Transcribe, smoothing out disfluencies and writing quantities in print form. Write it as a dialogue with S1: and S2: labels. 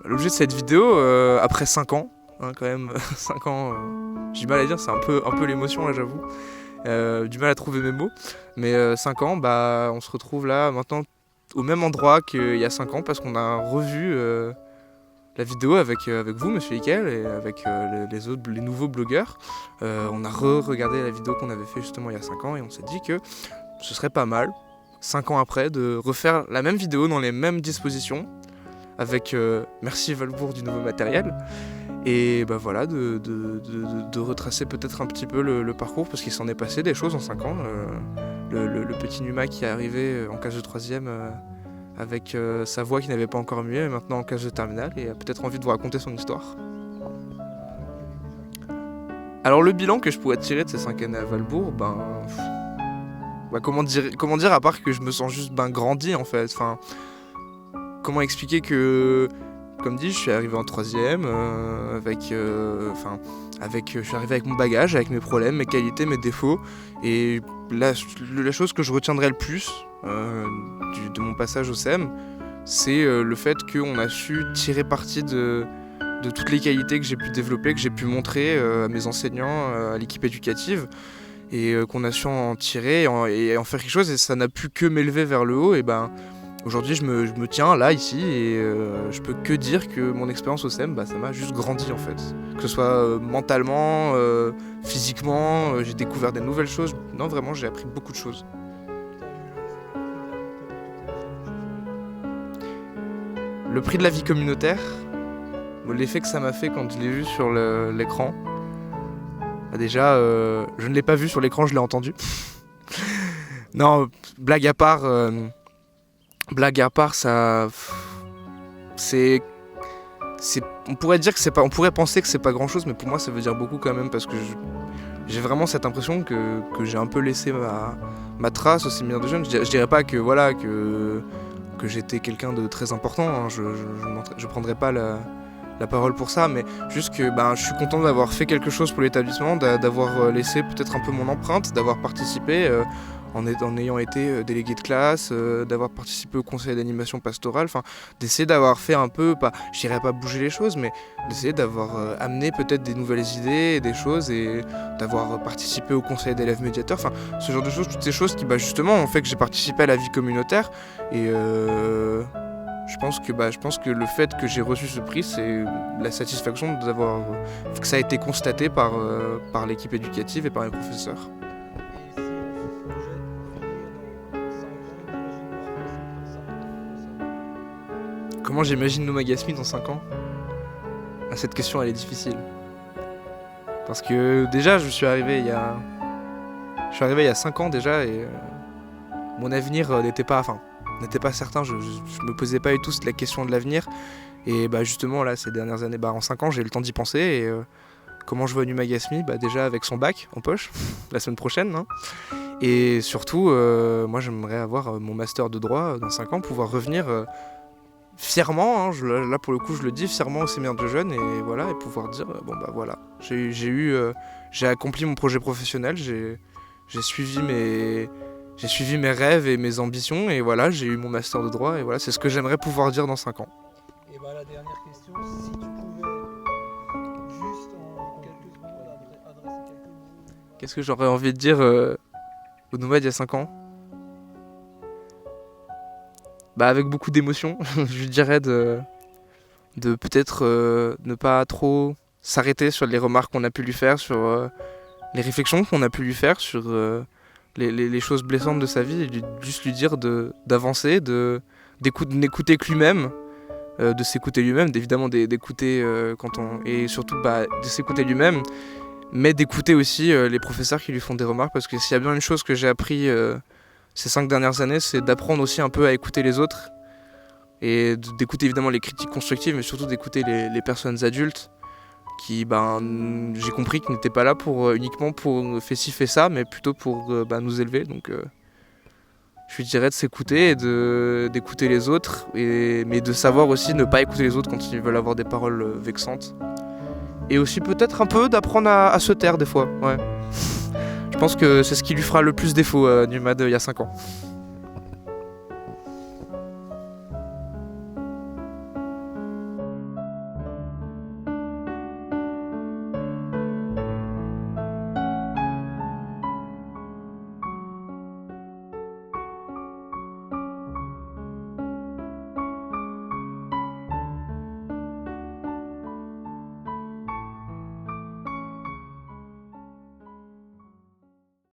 S1: L'objet de cette vidéo, après 5 ans, hein, quand même, 5 ans, j'ai du mal à dire, c'est un peu l'émotion là, j'avoue. Du mal à trouver mes mots. Mais 5 ans, bah, on se retrouve là maintenant au même endroit qu'il y a 5 ans parce qu'on a revu la vidéo avec vous, monsieur Hickel, et avec les nouveaux blogueurs. On a regardé la vidéo qu'on avait fait justement il y a 5 ans et on s'est dit que ce serait pas mal, 5 ans après, de refaire la même vidéo dans les mêmes dispositions avec merci Valbourg du nouveau matériel. Et bah voilà, de retracer peut-être un petit peu le parcours, parce qu'il s'en est passé des choses en 5 ans. Le petit Numa qui est arrivé en classe de 3ème avec sa voix qui n'avait pas encore mué, et maintenant en classe de terminale, et a peut-être envie de vous raconter son histoire. Alors le bilan que je pourrais tirer de ces 5 années à Valbourg, comment dire à part que je me sens juste grandi en fait. Enfin, comment expliquer que, comme dit, je suis arrivé en 3ème je suis arrivé avec mon bagage, avec mes problèmes, mes qualités, mes défauts. Et la chose que je retiendrai le plus de mon passage au CEM, c'est le fait qu'on a su tirer parti de toutes les qualités que j'ai pu développer, que j'ai pu montrer à mes enseignants, à l'équipe éducative, et qu'on a su en tirer et en faire quelque chose. Et ça n'a pu que m'élever vers le haut. Et aujourd'hui, je me tiens là, ici, et je peux que dire que mon expérience au CEM, ça m'a juste grandi en fait. Que ce soit mentalement, physiquement, j'ai découvert des nouvelles choses. Non, vraiment, j'ai appris beaucoup de choses. Le prix de la vie communautaire, l'effet que ça m'a fait quand je l'ai vu sur l'écran. Déjà, je ne l'ai pas vu sur l'écran, je l'ai entendu. Non, blague à part, ça, on pourrait dire que c'est pas, on pourrait penser que c'est pas grand chose, mais pour moi ça veut dire beaucoup quand même, parce que j'ai vraiment cette impression que j'ai un peu laissé ma trace au séminaire de jeunes. Je dirais pas que voilà que j'étais quelqu'un de très important, hein, je prendrais pas la parole pour ça, mais juste que je suis content d'avoir fait quelque chose pour l'établissement, d'avoir laissé peut-être un peu mon empreinte, d'avoir participé en ayant été délégué de classe, d'avoir participé au conseil d'animation pastorale, d'essayer d'avoir fait un peu, je dirais pas bouger les choses, mais d'essayer d'avoir amené peut-être des nouvelles idées, des choses, et d'avoir participé au conseil d'élèves médiateurs, ce genre de choses, toutes ces choses qui justement ont fait que j'ai participé à la vie communautaire. Et je pense que le fait que j'ai reçu ce prix, c'est la satisfaction que ça a été constaté par l'équipe éducative et par les professeurs. Comment j'imagine Numa Gasmi dans 5 ans ? Cette question, elle est difficile. Parce que déjà, je suis arrivé il y a 5 ans déjà, et mon avenir n'était pas certain. Je me posais pas du tout la question de l'avenir. Et justement, là, ces dernières années, en 5 ans, j'ai eu le temps d'y penser. Et comment je vois Numa Gasmi ? Déjà avec son bac en poche, la semaine prochaine. Hein. Et surtout, moi, j'aimerais avoir mon master de droit dans 5 ans, pouvoir revenir fièrement, hein, là pour le coup je le dis fièrement au séminaire de jeunes, et voilà, et pouvoir dire voilà, j'ai accompli mon projet professionnel, j'ai suivi mes rêves et mes ambitions, et voilà, j'ai eu mon master de droit, et voilà, c'est ce que j'aimerais pouvoir dire dans 5 ans.
S2: Et la dernière question, si tu pouvais juste en quelques secondes adresser quelques mots.
S1: Qu'est-ce que j'aurais envie de dire au Numa d'il y a 5 ans ? Avec beaucoup d'émotion, je lui dirais de peut-être ne pas trop s'arrêter sur les remarques qu'on a pu lui faire, sur les réflexions qu'on a pu lui faire, sur les choses blessantes de sa vie, et juste lui dire d'avancer, d'écouter que lui-même, de s'écouter lui-même, évidemment d'écouter et surtout de s'écouter lui-même, mais d'écouter aussi les professeurs qui lui font des remarques, parce que s'il y a bien une chose que j'ai appris ces 5 dernières années, c'est d'apprendre aussi un peu à écouter les autres, et d'écouter évidemment les critiques constructives, mais surtout d'écouter les personnes adultes qui, j'ai compris qu'ils n'étaient pas là uniquement pour faire ci, fait ça, mais plutôt pour nous élever. Donc je lui dirais de s'écouter et d'écouter les autres, mais de savoir aussi ne pas écouter les autres quand ils veulent avoir des paroles vexantes. Et aussi peut-être un peu d'apprendre à se taire des fois, ouais. Je pense que c'est ce qui lui fera le plus défaut, Numa il y a 5 ans.